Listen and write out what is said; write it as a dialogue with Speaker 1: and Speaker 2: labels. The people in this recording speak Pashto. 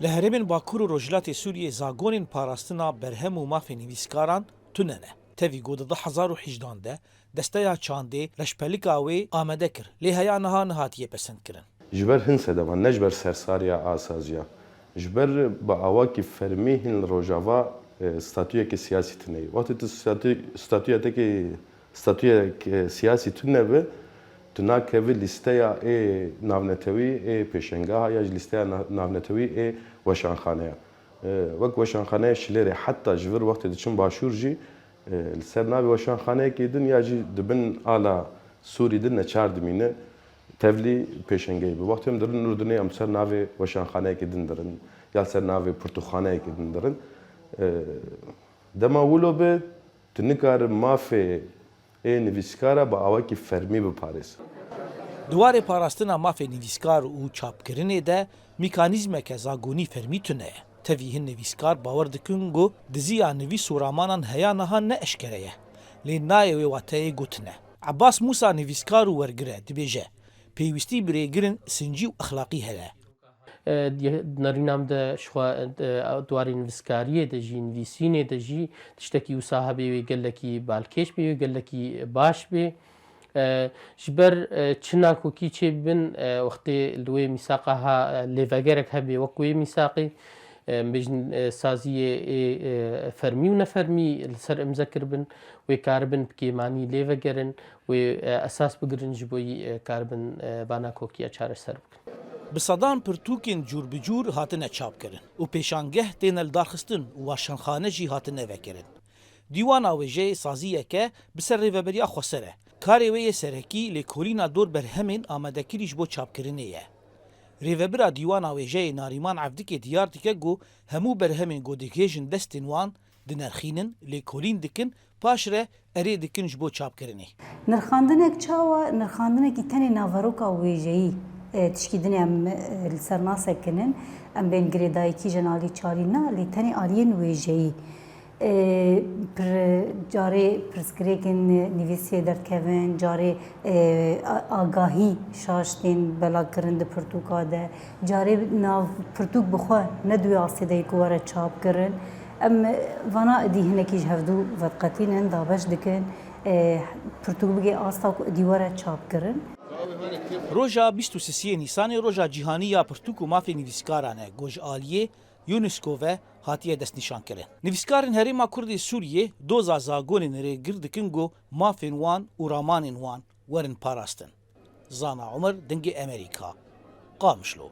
Speaker 1: لهرمن باکور و رجلات سوریه زاگونین پاراستنا برهم و مافی نویسکاران توننه. تفی گود 2018 ده دسته چانده رشپلیکاوی آمده کر لیهیا نهاتیه پسند کرن.
Speaker 2: جبر هنسه دوان نجبر سرساریا آسازیا. جبر با آواکی فرمی هن روجاوا ستاتویه که سیاسی تنهی. وقتی تو ستاتویه که سیاسی تنه به تنا كوي لستيا اي نافنتوي اي بيشنغا يا لستيا نافنتوي اي وشانخانه وك وشانخانه شليري حتى جبر وقت دشن باشور جي السرنابي وشانخانه كي دنيا جي دبن على سوري دنا چار دمينه تفلي بيشنغي بوقت هم درن اردني ام سرنابي وشانخانه كي دندرن يا سرنابي برتخانه كي دندرن دما ولو به تنكار ما في ای نویسکارا با آواکی فرمی به پاریس.
Speaker 1: دوار پاراستنا مافی نویسکار و چاپکرینه ده میکانیزم که زاگونی فرمی تونه. تویه نویسکار باور دکن گو دزیا نویس و رامانان هیا نها نه اشکره لی نایوی واتای گوتنه. عباس موسا نویسکار و ورگره دبیجه. پیوستی بریگرن سنجی و اخلاقی هله.
Speaker 3: نرینام ده شخوا دواری نویسکاریه ده جی نویسینه ده جی تشتکی و صاحبه وی گلکی بالکش بی و گلکی باش بی جبر چناکو کی چه بن وقتی لوی میساقها لیوگرک هبی وقوی میساقی بجن سازیه فرمی و نفرمی لسر امذکر بن و کاربن بکیمانی لیوگرن و اساس بگرن جبوی کاربن باناکو کیا چارش سر بکن.
Speaker 1: بصدان پرتوکین جور بجور هاتنه چاپ کرن و پیشانگه تینل دارخستن و واشنخانه جی هاتنه وکرن. دیوان آویجه سازیه که بسر ریوبریا خوصره. کاری وی سرکی لیکولینا دور بر همین آمده کریش بو چاپ کرنه یه. ریوبرا دیوان آویجه ناریمان عبدی دیار دیگه گو همو بر همین گو دیگیجن دستین وان دنرخینن لیکولین دکن پاشره اری دکنش بو چاپ کرنه.
Speaker 4: نرخاندنک چاوا نرخاندنکی تنی ناوروکا ویجهی تشكيدني ام السرناسه كنن ام بين غريدايكي جنالي تشارينا اللي تاني الين ويجي پر جاري پرسكريكن نيفيسي در كيفن جاري آگاهي شاشتين بلا کرند پرتوكا ده جاري ناو پرتوك بخوا ندوي آسيداي كوارا چاپ کرن ام وانا دي هنكي جهفدو ودقاتين دابش دكن پرتوك بگي آستا ديوارا چاپ کرن
Speaker 1: روژا 23 نیسان روژا جیهانی یا پرتوک و مافی نویسکارانه گوج آلیه یونسکو و هاتیه دست نشان کرن. نویسکارن هریما کرد سوریه دوزا زاگونین ری گردکن گو مافین وان و رامانین وان ورن پاراستن. زانا عمر دنگ امریکا قامشلو.